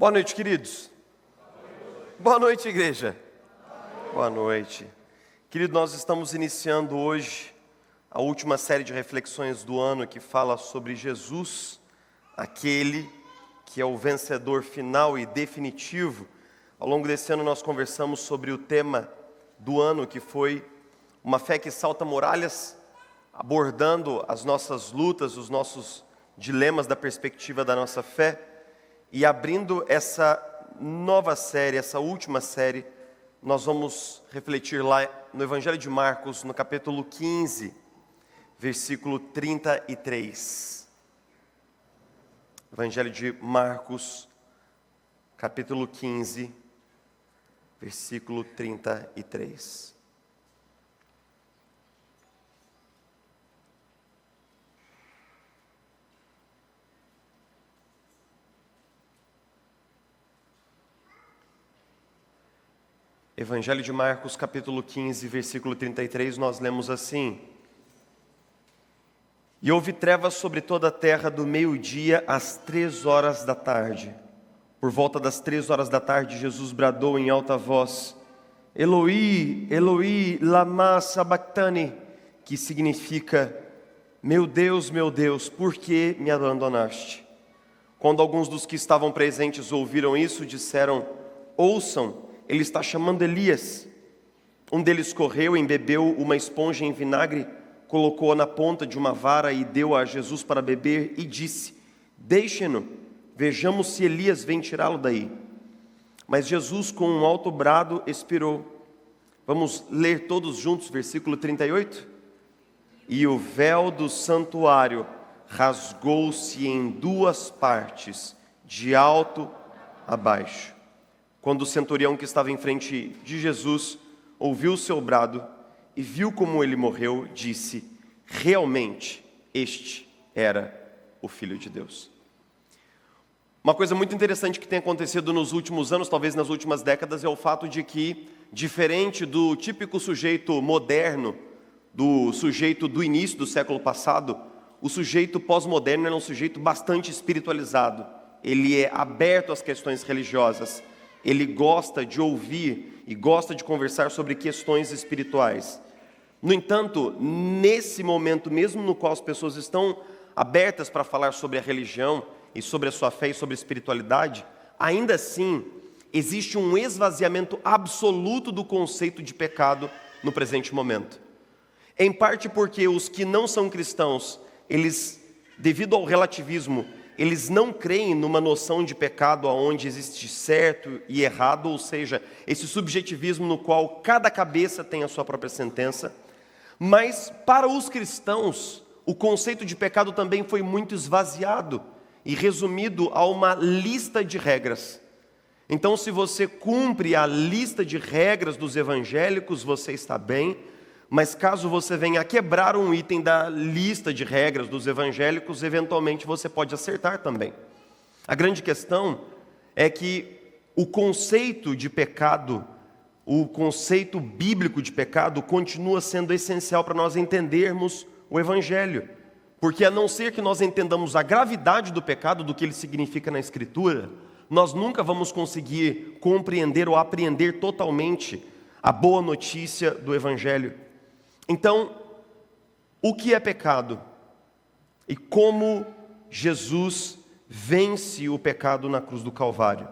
Boa noite, queridos. Boa noite, igreja. Boa noite. Querido, nós estamos iniciando hoje a última série de reflexões do ano que fala sobre Jesus, aquele que é o vencedor final e definitivo. Ao longo desse ano nós conversamos sobre o tema do ano, que foi uma fé que salta muralhas, abordando as nossas lutas, os nossos dilemas da perspectiva da nossa fé. E abrindo essa nova série, essa última série, nós vamos refletir lá no Evangelho de Marcos, no capítulo 15, versículo 33. Evangelho de Marcos, capítulo 15, versículo 33. Evangelho de Marcos, capítulo 15, versículo 33, nós lemos assim: E houve trevas sobre toda a terra do meio-dia às 3 horas da tarde. Por volta das 3 horas da tarde, Jesus bradou em alta voz: Eloi, Eloi, lama sabachthani, que significa: meu Deus, por que me abandonaste? Quando alguns dos que estavam presentes ouviram isso, disseram: ouçam, ele está chamando Elias. Um deles correu, embebeu uma esponja em vinagre, colocou-a na ponta de uma vara e deu-a a Jesus para beber e disse: deixem-no, vejamos se Elias vem tirá-lo daí. Mas Jesus, com um alto brado, expirou. Vamos ler todos juntos, versículo 38? E o véu do santuário rasgou-se em 2 partes, de alto a baixo. Quando o centurião que estava em frente de Jesus ouviu o seu brado e viu como ele morreu, disse: realmente este era o Filho de Deus. Uma coisa muito interessante que tem acontecido nos últimos anos, talvez nas últimas décadas, é o fato de que, diferente do típico sujeito moderno, do sujeito do início do século passado, o sujeito pós-moderno é um sujeito bastante espiritualizado. Ele é aberto às questões religiosas. Ele gosta de ouvir e gosta de conversar sobre questões espirituais. No entanto, nesse momento mesmo no qual as pessoas estão abertas para falar sobre a religião e sobre a sua fé e sobre a espiritualidade, ainda assim, existe um esvaziamento absoluto do conceito de pecado no presente momento. Em parte porque os que não são cristãos, eles, devido ao relativismo, eles não creem numa noção de pecado onde existe certo e errado, ou seja, esse subjetivismo no qual cada cabeça tem a sua própria sentença. Mas para os cristãos, o conceito de pecado também foi muito esvaziado e resumido a uma lista de regras. Então, se você cumpre a lista de regras dos evangélicos, você está bem. Mas caso você venha a quebrar um item da lista de regras dos evangélicos, eventualmente você pode acertar também. A grande questão é que o conceito de pecado, o conceito bíblico de pecado, continua sendo essencial para nós entendermos o Evangelho. Porque a não ser que nós entendamos a gravidade do pecado, do que ele significa na Escritura, nós nunca vamos conseguir compreender ou apreender totalmente a boa notícia do Evangelho. Então, o que é pecado? E como Jesus vence o pecado na cruz do Calvário?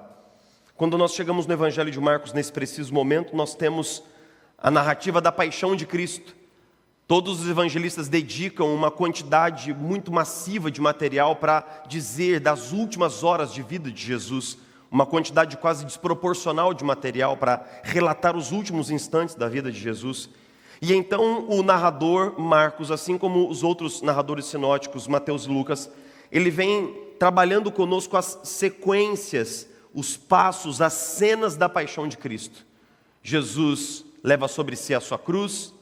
Quando nós chegamos no Evangelho de Marcos, nesse preciso momento, nós temos a narrativa da paixão de Cristo. Todos os evangelistas dedicam uma quantidade muito massiva de material para dizer das últimas horas de vida de Jesus, uma quantidade quase desproporcional de material para relatar os últimos instantes da vida de Jesus. E então o narrador Marcos, assim como os outros narradores sinóticos, Mateus e Lucas, ele vem trabalhando conosco as sequências, os passos, as cenas da paixão de Cristo. Jesus leva sobre si a sua cruz,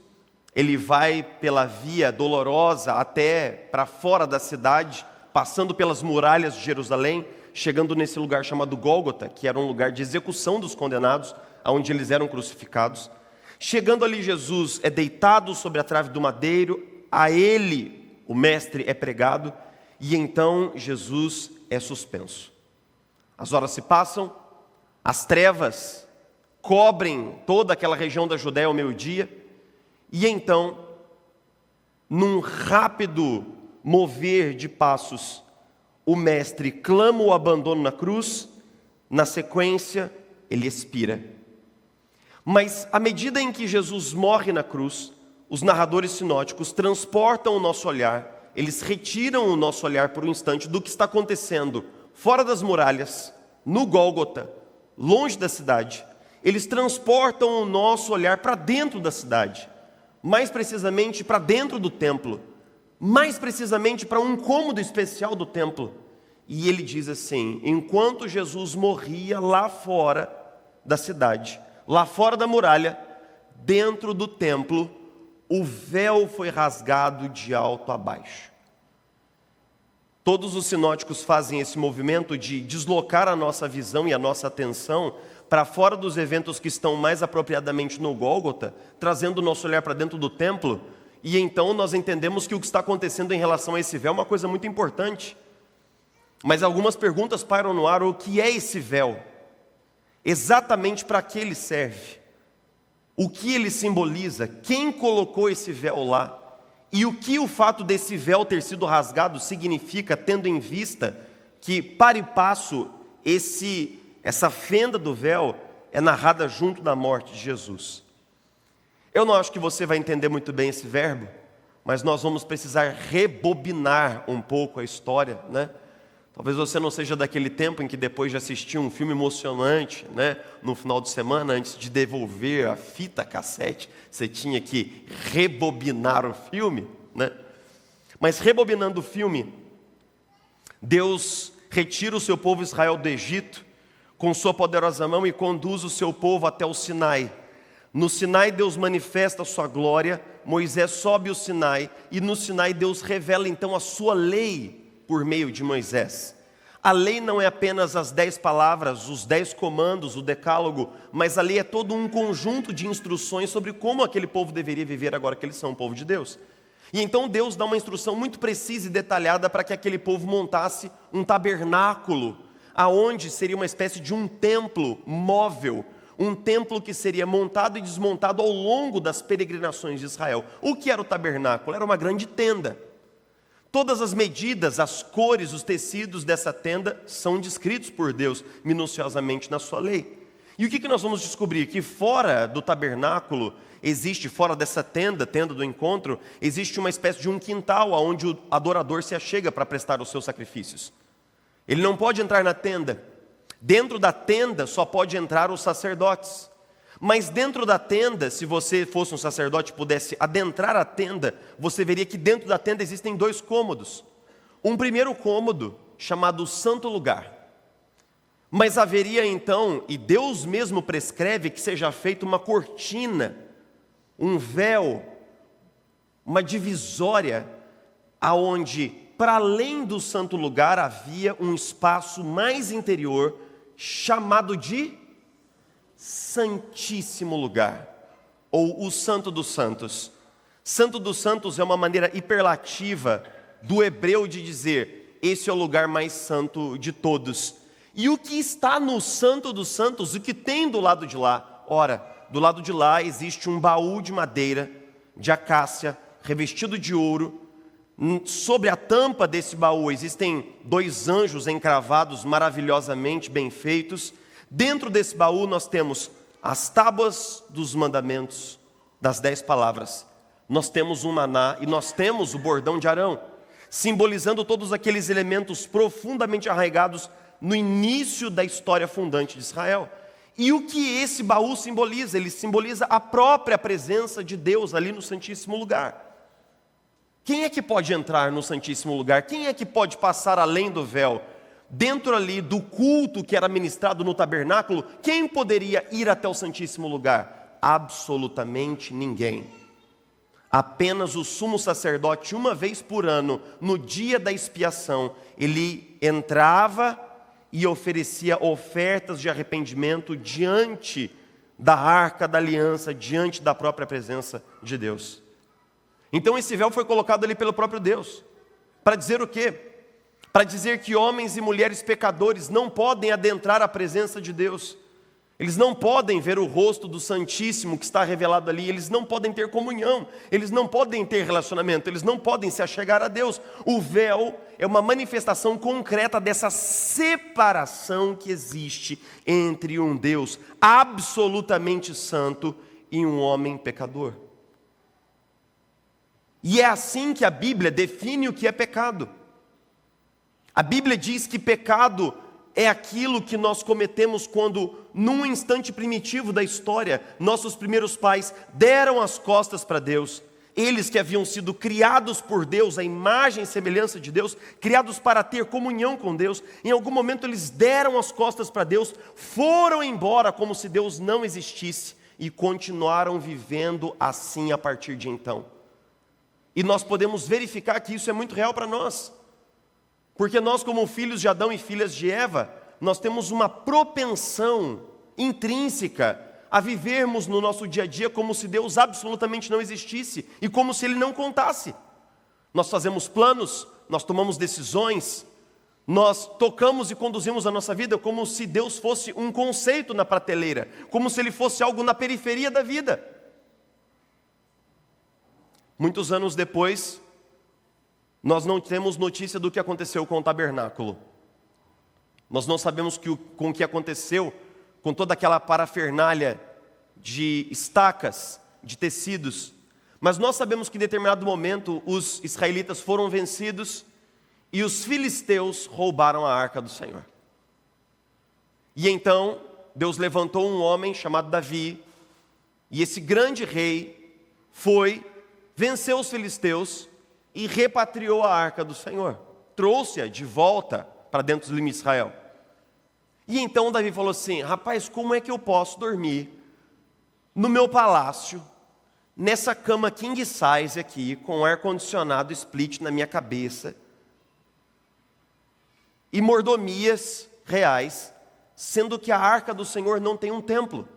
ele vai pela via dolorosa até para fora da cidade, passando pelas muralhas de Jerusalém, chegando nesse lugar chamado Gólgota, que era um lugar de execução dos condenados, onde eles eram crucificados. Chegando ali, Jesus é deitado sobre a trave do madeiro, a ele o mestre é pregado, e então Jesus é suspenso. As horas se passam, as trevas cobrem toda aquela região da Judéia ao meio-dia, e então, num rápido mover de passos, o mestre clama o abandono na cruz, na sequência, ele expira. Mas à medida em que Jesus morre na cruz, os narradores sinóticos transportam o nosso olhar, eles retiram o nosso olhar por um instante do que está acontecendo fora das muralhas, no Gólgota, longe da cidade. Eles transportam o nosso olhar para dentro da cidade, mais precisamente para dentro do templo, mais precisamente para um cômodo especial do templo. E ele diz assim: enquanto Jesus morria lá fora da cidade, lá fora da muralha, dentro do templo, o véu foi rasgado de alto a baixo. Todos os sinóticos fazem esse movimento de deslocar a nossa visão e a nossa atenção para fora dos eventos que estão mais apropriadamente no Gólgota, trazendo o nosso olhar para dentro do templo, e então nós entendemos que o que está acontecendo em relação a esse véu é uma coisa muito importante. Mas algumas perguntas pairam no ar: o que é esse véu? Exatamente para que ele serve? O que ele simboliza? Quem colocou esse véu lá? E o que o fato desse véu ter sido rasgado significa, tendo em vista que, para e passo, essa fenda do véu é narrada junto da morte de Jesus. Eu não acho que você vai entender muito bem esse verbo, mas nós vamos precisar rebobinar um pouco a história, né? Talvez você não seja daquele tempo em que, depois de assistir um filme emocionante, né, no final de semana, antes de devolver a fita cassete, você tinha que rebobinar o filme, né? Mas rebobinando o filme, Deus retira o seu povo Israel do Egito com sua poderosa mão e conduz o seu povo até o Sinai. No Sinai Deus manifesta a sua glória, Moisés sobe o Sinai, e no Sinai Deus revela então a sua lei por meio de Moisés. A lei não é apenas as 10 palavras, os 10 comandos, o decálogo, mas a lei é todo um conjunto de instruções sobre como aquele povo deveria viver agora que eles são o povo de Deus. E então Deus dá uma instrução muito precisa e detalhada para que aquele povo montasse um tabernáculo, aonde seria uma espécie de um templo móvel, um templo que seria montado e desmontado ao longo das peregrinações de Israel. O que era o tabernáculo? Era uma grande tenda. Todas as medidas, as cores, os tecidos dessa tenda são descritos por Deus minuciosamente na sua lei. E o que nós vamos descobrir? Que fora do tabernáculo existe, fora dessa tenda do encontro, existe uma espécie de um quintal onde o adorador se achega para prestar os seus sacrifícios. Ele não pode entrar na tenda. Dentro da tenda só pode entrar os sacerdotes. Mas dentro da tenda, se você fosse um sacerdote e pudesse adentrar a tenda, você veria que dentro da tenda existem 2 cômodos. Um primeiro cômodo, chamado Santo Lugar. Mas haveria então, e Deus mesmo prescreve, que seja feita uma cortina, um véu, uma divisória, aonde, para além do Santo Lugar, havia um espaço mais interior, chamado de Santíssimo Lugar, ou o Santo dos Santos. Santo dos Santos é uma maneira hiperlativa do hebreu de dizer: esse é o lugar mais santo de todos. E o que está no Santo dos Santos, o que tem do lado de lá? Ora, do lado de lá existe um baú de madeira, de acácia, revestido de ouro. Sobre a tampa desse baú existem 2 anjos encravados, maravilhosamente bem feitos. Dentro desse baú nós temos as tábuas dos mandamentos, das 10 palavras. Nós temos um maná e nós temos o bordão de Arão, simbolizando todos aqueles elementos profundamente arraigados no início da história fundante de Israel. E o que esse baú simboliza? Ele simboliza a própria presença de Deus ali no Santíssimo Lugar. Quem é que pode entrar no Santíssimo Lugar? Quem é que pode passar além do véu? Dentro ali do culto que era ministrado no tabernáculo, quem poderia ir até o Santíssimo Lugar? Absolutamente ninguém. Apenas o sumo sacerdote, uma vez por ano, no dia da expiação, ele entrava e oferecia ofertas de arrependimento diante da arca da aliança, diante da própria presença de Deus. Então esse véu foi colocado ali pelo próprio Deus, para dizer o quê? para dizer que homens e mulheres pecadores não podem adentrar a presença de Deus. Eles não podem ver o rosto do Santíssimo que está revelado ali, eles não podem ter comunhão, eles não podem ter relacionamento, eles não podem se achegar a Deus. O véu é uma manifestação concreta dessa separação que existe entre um Deus absolutamente santo e um homem pecador. E é assim que a Bíblia define o que é pecado. A Bíblia diz que pecado é aquilo que nós cometemos quando, num instante primitivo da história, nossos primeiros pais deram as costas para Deus. Eles que haviam sido criados por Deus, a imagem e semelhança de Deus, criados para ter comunhão com Deus, em algum momento eles deram as costas para Deus, foram embora como se Deus não existisse e continuaram vivendo assim a partir de então. E nós podemos verificar que isso é muito real para nós. Porque nós, como filhos de Adão e filhas de Eva, nós temos uma propensão intrínseca a vivermos no nosso dia a dia como se Deus absolutamente não existisse e como se Ele não contasse. Nós fazemos planos, nós tomamos decisões, nós tocamos e conduzimos a nossa vida como se Deus fosse um conceito na prateleira, como se Ele fosse algo na periferia da vida. Muitos anos depois, nós não temos notícia do que aconteceu com o tabernáculo. Nós não sabemos com o que aconteceu com toda aquela parafernália de estacas, de tecidos. Mas nós sabemos que em determinado momento os israelitas foram vencidos e os filisteus roubaram a arca do Senhor. E então Deus levantou um homem chamado Davi, e esse grande rei venceu os filisteus e repatriou a arca do Senhor, trouxe-a de volta para dentro dos limites de Israel. E então Davi falou assim: rapaz, como é que eu posso dormir no meu palácio, nessa cama king size aqui, com ar-condicionado split na minha cabeça, e mordomias reais, sendo que a arca do Senhor não tem um templo?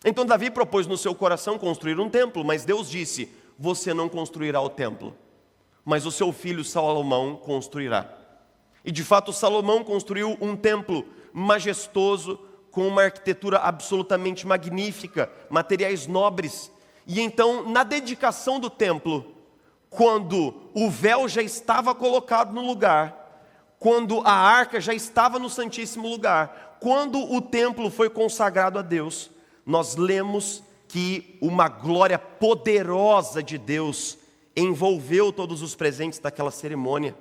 Então Davi propôs no seu coração construir um templo, mas Deus disse: você não construirá o templo, mas o seu filho Salomão construirá. E de fato Salomão construiu um templo majestoso, com uma arquitetura absolutamente magnífica, materiais nobres. E então, na dedicação do templo, quando o véu já estava colocado no lugar, quando a arca já estava no Santíssimo Lugar, quando o templo foi consagrado a Deus, nós lemos que uma glória poderosa de Deus envolveu todos os presentes daquela cerimônia.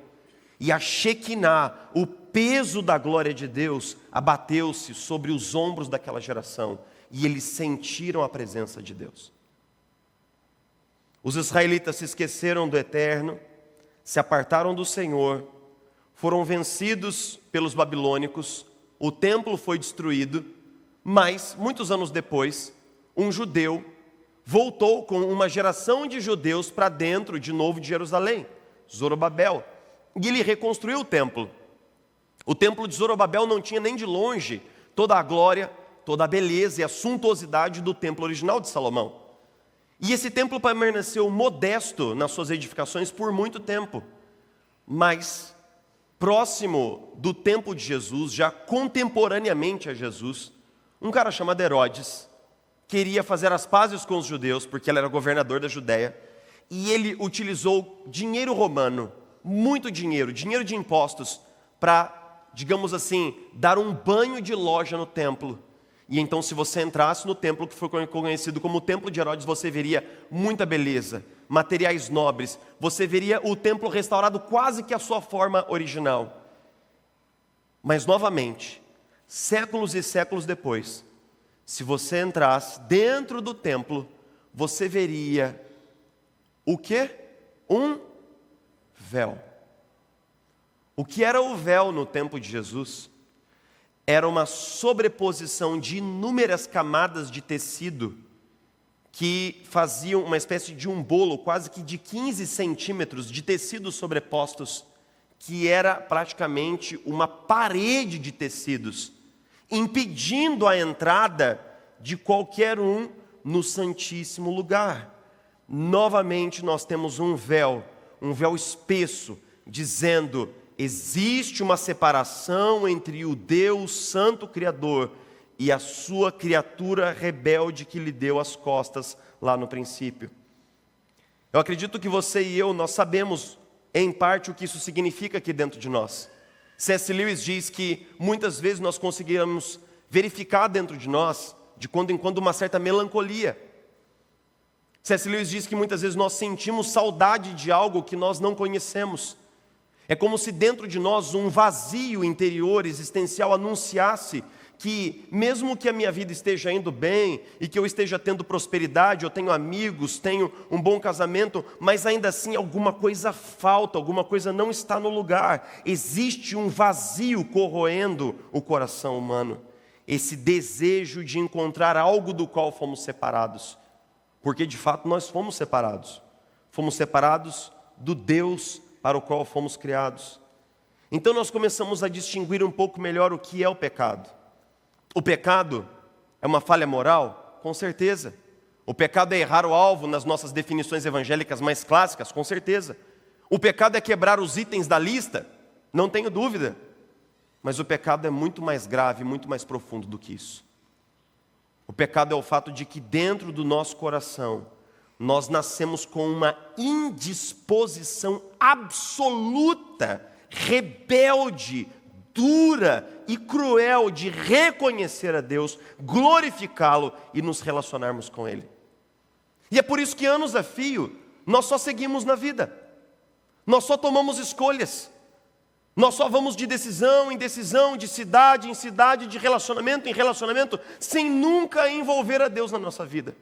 E a Shekinah, o peso da glória de Deus, abateu-se sobre os ombros daquela geração, e eles sentiram a presença de Deus. Os israelitas se esqueceram do Eterno, se apartaram do Senhor, foram vencidos pelos babilônicos, o templo foi destruído, mas, muitos anos depois, um judeu voltou com uma geração de judeus para dentro de novo de Jerusalém, Zorobabel, e ele reconstruiu o templo. O templo de Zorobabel não tinha nem de longe toda a glória, toda a beleza e a suntuosidade do templo original de Salomão. E esse templo permaneceu modesto nas suas edificações por muito tempo. Mas, próximo do tempo de Jesus, já contemporaneamente a Jesus, um cara chamado Herodes queria fazer as pazes com os judeus, porque ele era governador da Judéia, e ele utilizou dinheiro romano, muito dinheiro de impostos, para, digamos assim, dar um banho de loja no templo. E então, se você entrasse no templo que foi conhecido como o Templo de Herodes, você veria muita beleza, materiais nobres, você veria o templo restaurado quase que à sua forma original. Mas, novamente, séculos e séculos depois, se você entrasse dentro do templo, você veria o quê? Um véu. O que era o véu no tempo de Jesus? Era uma sobreposição de inúmeras camadas de tecido que faziam uma espécie de um bolo quase que de 15 centímetros de tecidos sobrepostos, que era praticamente uma parede de tecidos, impedindo a entrada de qualquer um no Santíssimo Lugar. Novamente nós temos um véu espesso, dizendo: existe uma separação entre o Deus Santo Criador e a sua criatura rebelde que lhe deu as costas lá no princípio. Eu acredito que você e eu, nós sabemos em parte o que isso significa aqui dentro de nós. C.S. Lewis diz que muitas vezes nós conseguimos verificar dentro de nós, de quando em quando, uma certa melancolia. C.S. Lewis diz que muitas vezes nós sentimos saudade de algo que nós não conhecemos. É como se dentro de nós um vazio interior, existencial, anunciasse que mesmo que a minha vida esteja indo bem e que eu esteja tendo prosperidade, eu tenho amigos, tenho um bom casamento, mas ainda assim alguma coisa falta, alguma coisa não está no lugar. Existe um vazio corroendo o coração humano, esse desejo de encontrar algo do qual fomos separados, porque de fato nós fomos separados do Deus para o qual fomos criados. Então nós começamos a distinguir um pouco melhor o que é o pecado. O pecado é uma falha moral? Com certeza. O pecado é errar o alvo nas nossas definições evangélicas mais clássicas? Com certeza. O pecado é quebrar os itens da lista? Não tenho dúvida. Mas o pecado é muito mais grave, muito mais profundo do que isso. O pecado é o fato de que dentro do nosso coração nós nascemos com uma indisposição absoluta, rebelde, dura e cruel de reconhecer a Deus, glorificá-lo e nos relacionarmos com Ele. E é por isso que anos a fio, nós só seguimos na vida. Nós só tomamos escolhas. Nós só vamos de decisão em decisão, de cidade em cidade, de relacionamento em relacionamento, sem nunca envolver a Deus na nossa vida.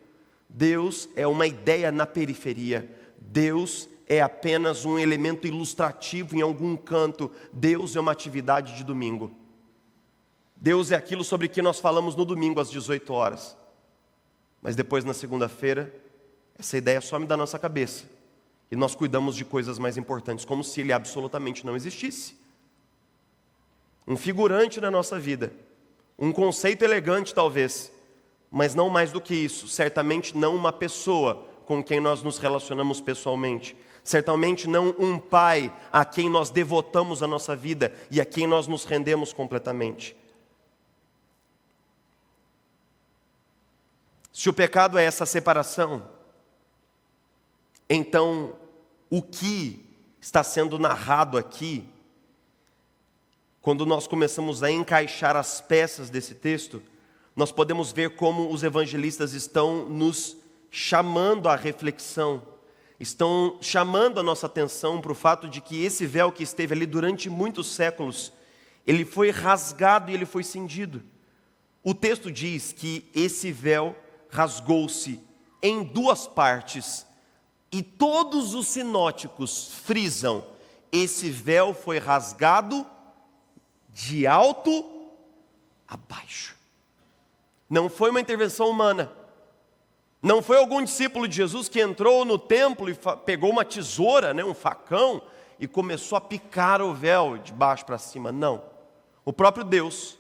Deus é uma ideia na periferia. Deus é apenas um elemento ilustrativo em algum canto. Deus é uma atividade de domingo. Deus é aquilo sobre que nós falamos no domingo às 18 horas. Mas depois na segunda-feira, essa ideia some da nossa cabeça. E nós cuidamos de coisas mais importantes, como se Ele absolutamente não existisse. Um figurante na nossa vida. Um conceito elegante talvez. Mas não mais do que isso. Certamente não uma pessoa com quem nós nos relacionamos pessoalmente. Certamente não um pai a quem nós devotamos a nossa vida e a quem nós nos rendemos completamente. Se o pecado é essa separação, então o que está sendo narrado aqui, quando nós começamos a encaixar as peças desse texto, nós podemos ver como os evangelistas estão nos chamando à reflexão, estão chamando a nossa atenção para o fato de que esse véu que esteve ali durante muitos séculos, ele foi rasgado e ele foi cindido. O texto diz que esse véu rasgou-se em duas partes, e todos os sinóticos frisam: esse véu foi rasgado de alto a baixo. Não foi uma intervenção humana. Não foi algum discípulo de Jesus que entrou no templo e pegou uma tesoura, um facão, e começou a picar o véu de baixo para cima. Não. O próprio Deus,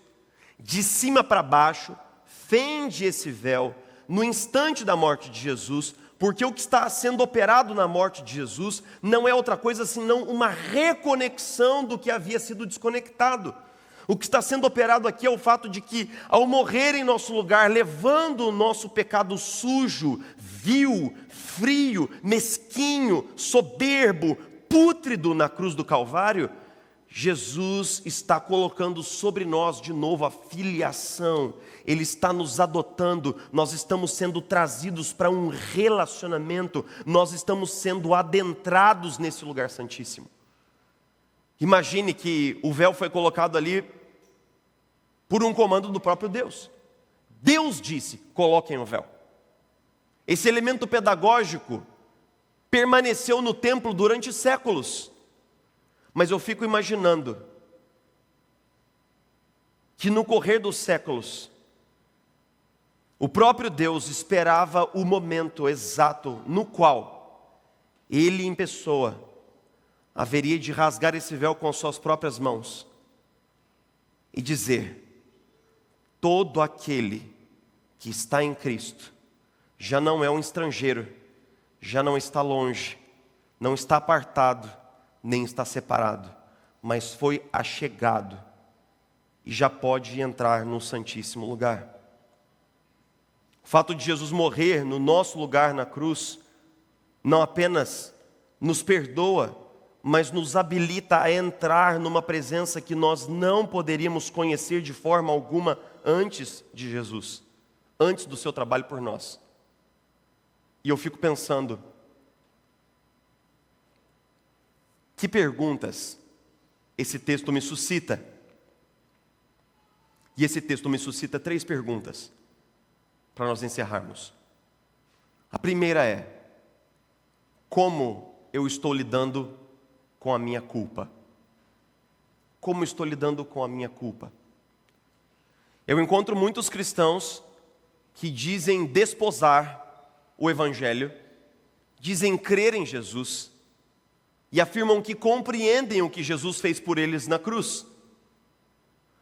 de cima para baixo, fende esse véu no instante da morte de Jesus, porque o que está sendo operado na morte de Jesus não é outra coisa senão uma reconexão do que havia sido desconectado. O que está sendo operado aqui é o fato de que, ao morrer em nosso lugar, levando o nosso pecado sujo, vil, frio, mesquinho, soberbo, pútrido na cruz do Calvário, Jesus está colocando sobre nós de novo a filiação. Ele está nos adotando, nós estamos sendo trazidos para um relacionamento, nós estamos sendo adentrados nesse lugar santíssimo. Imagine que o véu foi colocado ali por um comando do próprio Deus. Deus disse: coloquem o véu. Esse elemento pedagógico permaneceu no templo durante séculos. Mas eu fico imaginando que no correr dos séculos, o próprio Deus esperava o momento exato no qual Ele em pessoa haveria de rasgar esse véu com as suas próprias mãos e dizer: todo aquele que está em Cristo já não é um estrangeiro, já não está longe, não está apartado, nem está separado, mas foi achegado e já pode entrar no Santíssimo Lugar. O fato de Jesus morrer no nosso lugar na cruz não apenas nos perdoa, mas nos habilita a entrar numa presença que nós não poderíamos conhecer de forma alguma antes de Jesus, antes do seu trabalho por nós. E eu fico pensando, que perguntas esse texto me suscita? E esse texto me suscita 3 perguntas, para nós encerrarmos. A primeira é: como eu estou lidando com a minha culpa? Como estou lidando com a minha culpa? Eu encontro muitos cristãos que dizem desposar o Evangelho, dizem crer em Jesus e afirmam que compreendem o que Jesus fez por eles na cruz.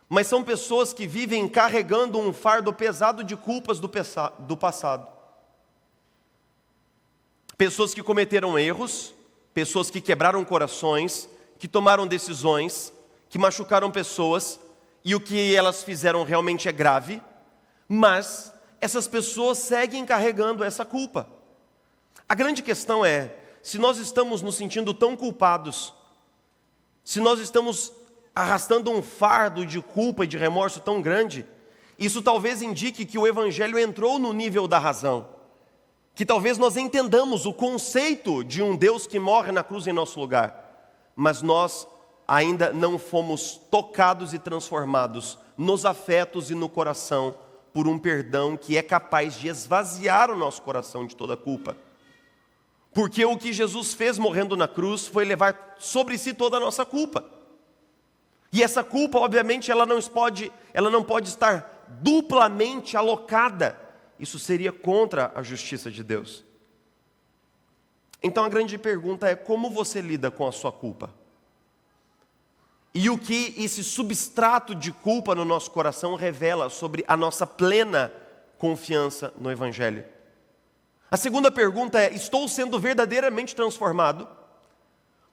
Mas são pessoas que vivem carregando um fardo pesado de culpas do passado. Pessoas que cometeram erros, pessoas que quebraram corações, que tomaram decisões, que machucaram pessoas, e o que elas fizeram realmente é grave, mas essas pessoas seguem carregando essa culpa. A grande questão é, se nós estamos nos sentindo tão culpados, se nós estamos arrastando um fardo de culpa e de remorso tão grande, isso talvez indique que o Evangelho entrou no nível da razão, que talvez nós entendamos o conceito de um Deus que morre na cruz em nosso lugar, mas nós ainda não fomos tocados e transformados nos afetos e no coração por um perdão que é capaz de esvaziar o nosso coração de toda culpa. Porque o que Jesus fez morrendo na cruz foi levar sobre si toda a nossa culpa. E essa culpa, obviamente, ela não pode estar duplamente alocada. Isso seria contra a justiça de Deus. Então a grande pergunta é: como você lida com a sua culpa? E o que esse substrato de culpa no nosso coração revela sobre a nossa plena confiança no Evangelho? A segunda pergunta é: estou sendo verdadeiramente transformado?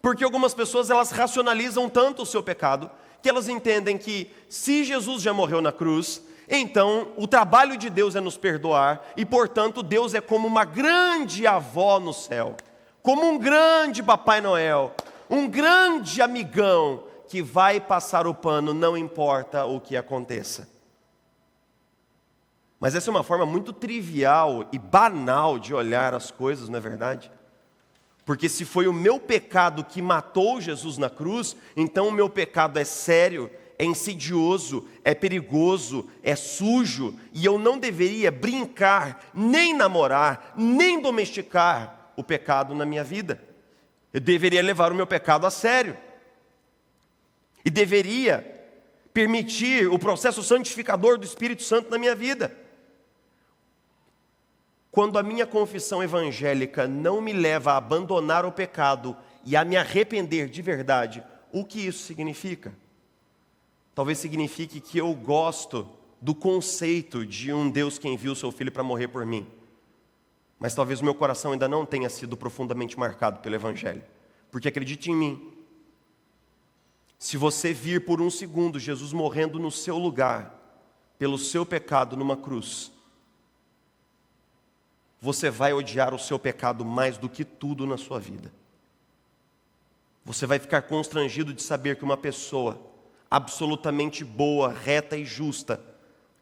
Porque algumas pessoas, elas racionalizam tanto o seu pecado, que elas entendem que se Jesus já morreu na cruz, então o trabalho de Deus é nos perdoar, e portanto Deus é como uma grande avó no céu, como um grande Papai Noel, um grande amigão que vai passar o pano, não importa o que aconteça. Mas essa é uma forma muito trivial e banal de olhar as coisas, não é verdade? Porque se foi o meu pecado que matou Jesus na cruz, então o meu pecado é sério, é insidioso, é perigoso, é sujo, e eu não deveria brincar, nem namorar, nem domesticar o pecado na minha vida. Eu deveria levar o meu pecado a sério. E deveria permitir o processo santificador do Espírito Santo na minha vida. Quando a minha confissão evangélica não me leva a abandonar o pecado e a me arrepender de verdade, o que isso significa? Talvez signifique que eu gosto do conceito de um Deus que enviou o seu Filho para morrer por mim. Mas talvez o meu coração ainda não tenha sido profundamente marcado pelo Evangelho. Porque acredite em mim, se você vir por um segundo Jesus morrendo no seu lugar, pelo seu pecado numa cruz, você vai odiar o seu pecado mais do que tudo na sua vida. Você vai ficar constrangido de saber que uma pessoa absolutamente boa, reta e justa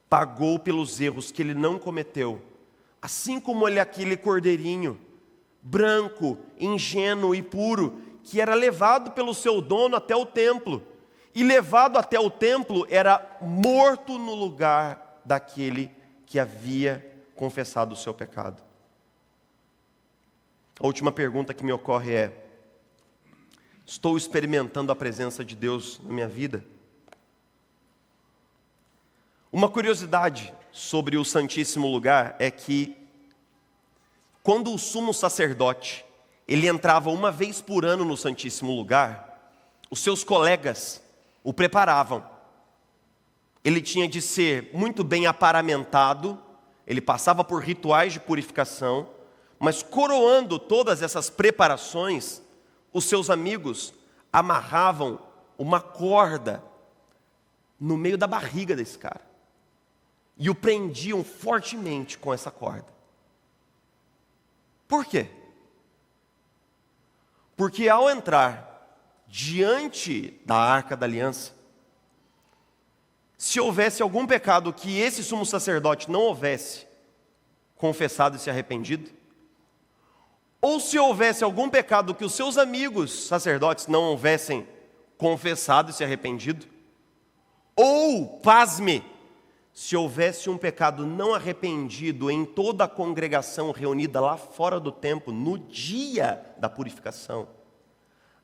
pagou pelos erros que ele não cometeu, assim como ele é aquele cordeirinho branco, ingênuo e puro, que era levado pelo seu dono até o templo, e levado até o templo era morto no lugar daquele que havia confessado o seu pecado. A última pergunta que me ocorre é: estou experimentando a presença de Deus na minha vida? Uma curiosidade sobre o Santíssimo Lugar é que, quando o sumo sacerdote ele entrava uma vez por ano no Santíssimo Lugar, os seus colegas o preparavam. Ele tinha de ser muito bem aparamentado, ele passava por rituais de purificação, mas coroando todas essas preparações, os seus amigos amarravam uma corda no meio da barriga desse cara. E o prendiam fortemente com essa corda. Por quê? Porque ao entrar diante da Arca da Aliança, se houvesse algum pecado que esse sumo sacerdote não houvesse confessado e se arrependido, ou se houvesse algum pecado que os seus amigos sacerdotes não houvessem confessado e se arrependido, ou, pasme, se houvesse um pecado não arrependido em toda a congregação reunida lá fora do templo, no dia da purificação,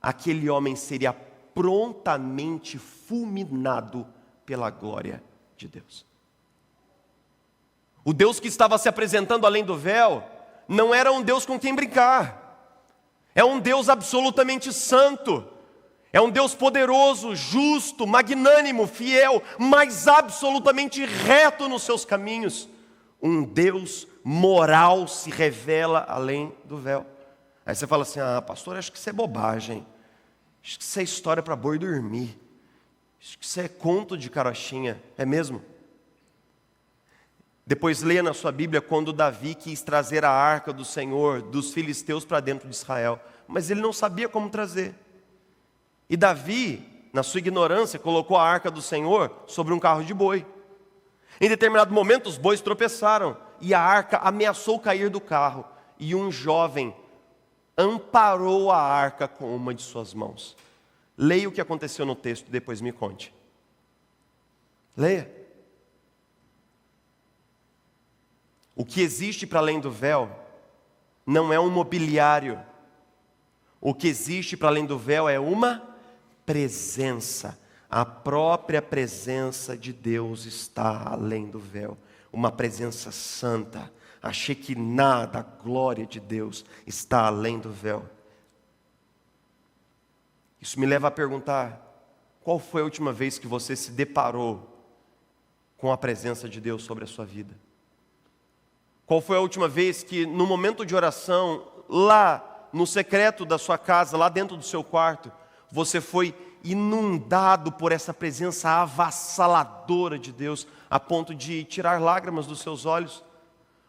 aquele homem seria prontamente fulminado pela glória de Deus. O Deus que estava se apresentando além do véu não era um Deus com quem brincar. É um Deus absolutamente santo. É um Deus poderoso, justo, magnânimo, fiel, mas absolutamente reto nos seus caminhos. Um Deus moral se revela além do véu. Aí você fala assim: ah, pastor, acho que isso é bobagem. Acho que isso é história para boi dormir. Acho que isso é conto de carochinha. É mesmo? Depois leia na sua Bíblia quando Davi quis trazer a arca do Senhor dos filisteus para dentro de Israel. Mas ele não sabia como trazer. E Davi, na sua ignorância, colocou a arca do Senhor sobre um carro de boi. Em determinado momento, os bois tropeçaram e a arca ameaçou cair do carro. E um jovem amparou a arca com uma de suas mãos. Leia o que aconteceu no texto e depois me conte. Leia. O que existe para além do véu não é um mobiliário. O que existe para além do véu é uma presença. A própria presença de Deus está além do véu. Uma presença santa. A Shekinah da glória de Deus está além do véu. Isso me leva a perguntar: qual foi a última vez que você se deparou com a presença de Deus sobre a sua vida? Qual foi a última vez que, no momento de oração, lá no secreto da sua casa, lá dentro do seu quarto, você foi inundado por essa presença avassaladora de Deus, a ponto de tirar lágrimas dos seus olhos?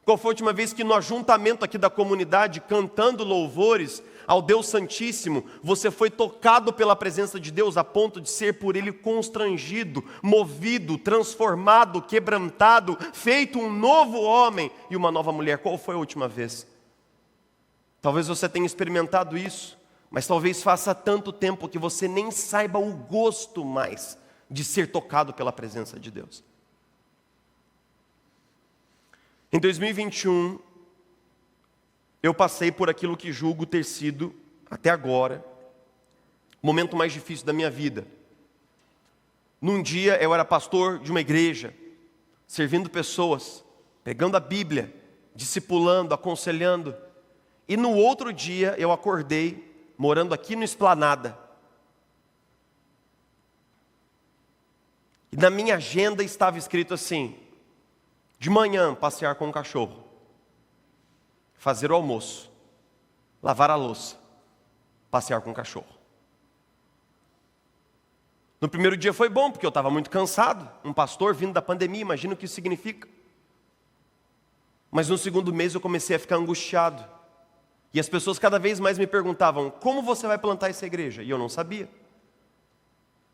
Qual foi a última vez que no ajuntamento aqui da comunidade, cantando louvores ao Deus Santíssimo, você foi tocado pela presença de Deus a ponto de ser por Ele constrangido, movido, transformado, quebrantado, feito um novo homem e uma nova mulher? Qual foi a última vez? Talvez você tenha experimentado isso, mas talvez faça tanto tempo que você nem saiba o gosto mais de ser tocado pela presença de Deus. Em 2021, eu passei por aquilo que julgo ter sido, até agora, o momento mais difícil da minha vida. Num dia eu era pastor de uma igreja, servindo pessoas, pegando a Bíblia, discipulando, aconselhando. E no outro dia eu acordei, morando aqui no Esplanada. E na minha agenda estava escrito assim: de manhã, passear com o cachorro, fazer o almoço, lavar a louça, passear com o cachorro. No primeiro dia foi bom, porque eu estava muito cansado, um pastor vindo da pandemia, imagina o que isso significa. Mas no segundo mês eu comecei a ficar angustiado, e as pessoas cada vez mais me perguntavam: como você vai plantar essa igreja? E eu não sabia.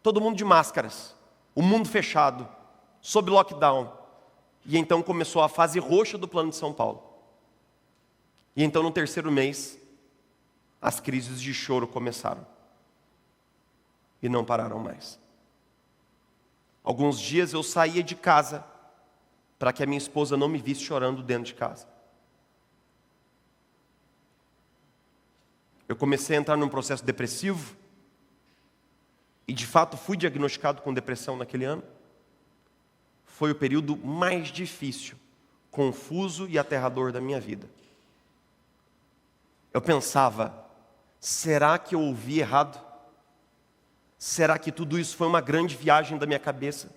Todo mundo de máscaras, o mundo fechado, sob lockdown. E então começou a fase roxa do Plano de São Paulo. E então no terceiro mês, as crises de choro começaram. E não pararam mais. Alguns dias eu saía de casa para que a minha esposa não me visse chorando dentro de casa. Eu comecei a entrar num processo depressivo. E de fato fui diagnosticado com depressão naquele ano. Foi o período mais difícil, confuso e aterrador da minha vida. Eu pensava: será que eu ouvi errado? Será que tudo isso foi uma grande viagem da minha cabeça?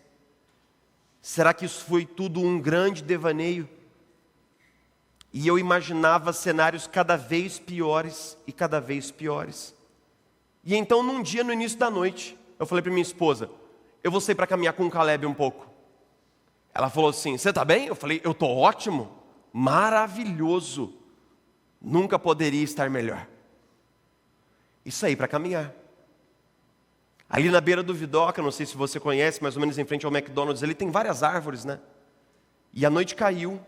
Será que isso foi tudo um grande devaneio? E eu imaginava cenários cada vez piores e cada vez piores. E então num dia no início da noite, eu falei para minha esposa, eu vou sair para caminhar com o Caleb um pouco. Ela falou assim, você está bem? Eu falei, eu estou ótimo, maravilhoso, nunca poderia estar melhor. E saí para caminhar. Ali na beira do Vidoca, não sei se você conhece, mais ou menos em frente ao McDonald's, ali tem várias árvores, né? E a noite caiu,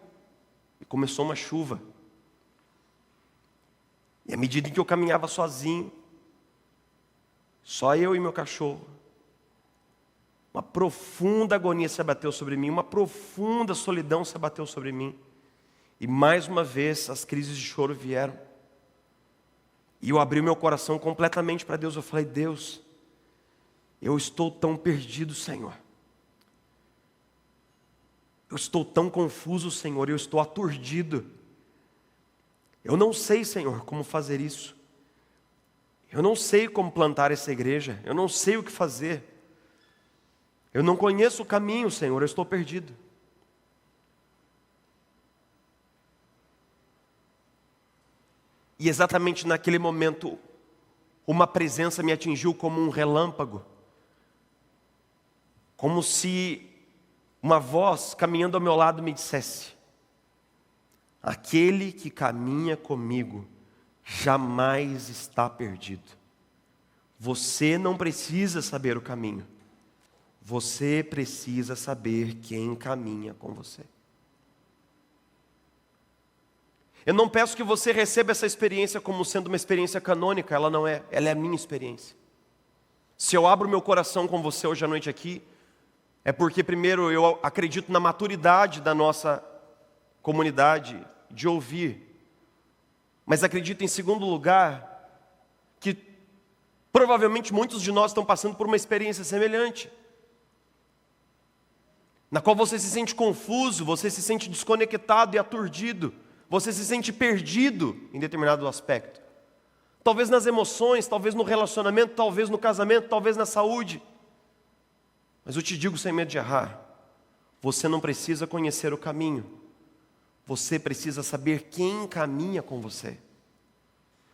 e começou uma chuva. E à medida em que eu caminhava sozinho, só eu e meu cachorro, uma profunda agonia se abateu sobre mim, uma profunda solidão se abateu sobre mim. E mais uma vez as crises de choro vieram. E eu abri o meu coração completamente para Deus. Eu falei, Deus, eu estou tão perdido, Senhor. Eu estou tão confuso, Senhor, eu estou aturdido. Eu não sei, Senhor, como fazer isso. Eu não sei como plantar essa igreja. Eu não sei o que fazer. Eu não conheço o caminho, Senhor, eu estou perdido. E exatamente naquele momento, uma presença me atingiu como um relâmpago. Como se uma voz caminhando ao meu lado me dissesse, aquele que caminha comigo jamais está perdido. Você não precisa saber o caminho. Você precisa saber quem caminha com você. Eu não peço que você receba essa experiência como sendo uma experiência canônica, ela não é, ela é a minha experiência. Se eu abro meu coração com você hoje à noite aqui, é porque primeiro eu acredito na maturidade da nossa comunidade de ouvir, mas acredito em segundo lugar, que provavelmente muitos de nós estão passando por uma experiência semelhante, na qual você se sente confuso, você se sente desconectado e aturdido, você se sente perdido em determinado aspecto. Talvez nas emoções, talvez no relacionamento, talvez no casamento, talvez na saúde. Mas eu te digo sem medo de errar, você não precisa conhecer o caminho. Você precisa saber quem caminha com você.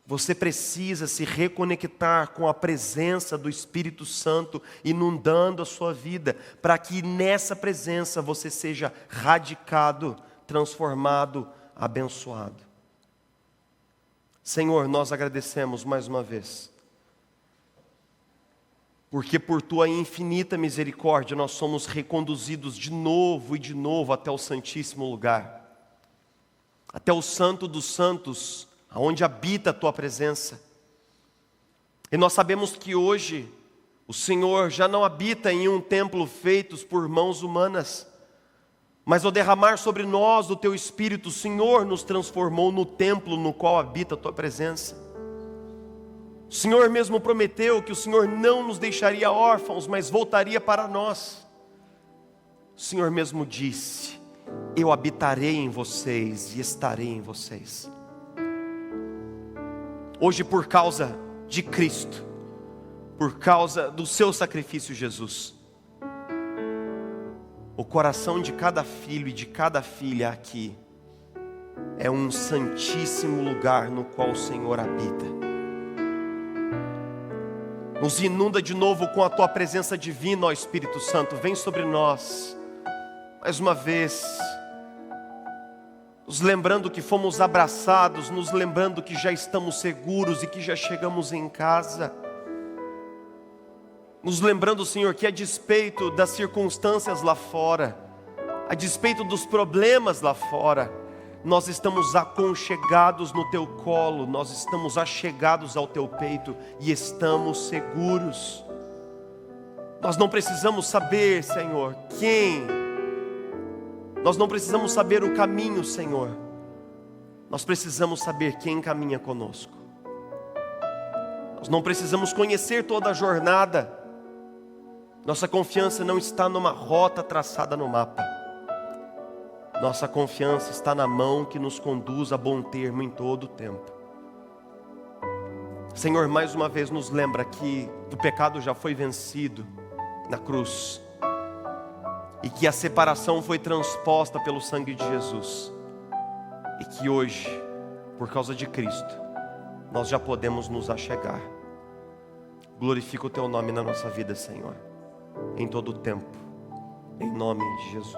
Você precisa se reconectar com a presença do Espírito Santo inundando a sua vida, para que nessa presença você seja radicado, transformado, abençoado. Senhor, nós agradecemos mais uma vez, porque por Tua infinita misericórdia nós somos reconduzidos de novo e de novo até o Santíssimo Lugar, até o Santo dos Santos, onde habita a Tua presença. E nós sabemos que hoje o Senhor já não habita em um templo feito por mãos humanas, mas ao derramar sobre nós o Teu Espírito, o Senhor nos transformou no templo no qual habita a Tua presença. O Senhor mesmo prometeu que o Senhor não nos deixaria órfãos, mas voltaria para nós. O Senhor mesmo disse, eu habitarei em vocês e estarei em vocês. Hoje, por causa de Cristo, por causa do Seu sacrifício, Jesus, o coração de cada filho e de cada filha aqui é um santíssimo lugar no qual o Senhor habita. Nos inunda de novo com a Tua presença divina, ó Espírito Santo, vem sobre nós, mais uma vez, nos lembrando que fomos abraçados, nos lembrando que já estamos seguros e que já chegamos em casa. Nos lembrando, Senhor, que a despeito das circunstâncias lá fora, a despeito dos problemas lá fora, nós estamos aconchegados no Teu colo, nós estamos achegados ao Teu peito e estamos seguros. Nós não precisamos saber, Senhor, quem, nós não precisamos saber o caminho, Senhor, nós precisamos saber quem caminha conosco. Nós não precisamos conhecer toda a jornada. Nossa confiança não está numa rota traçada no mapa. Nossa confiança está na mão que nos conduz a bom termo em todo o tempo. Senhor, mais uma vez nos lembra que o pecado já foi vencido na cruz e que a separação foi transposta pelo sangue de Jesus e que hoje, por causa de Cristo, nós já podemos nos achegar. Glorifica o teu nome na nossa vida, Senhor, em todo o tempo, em nome de Jesus.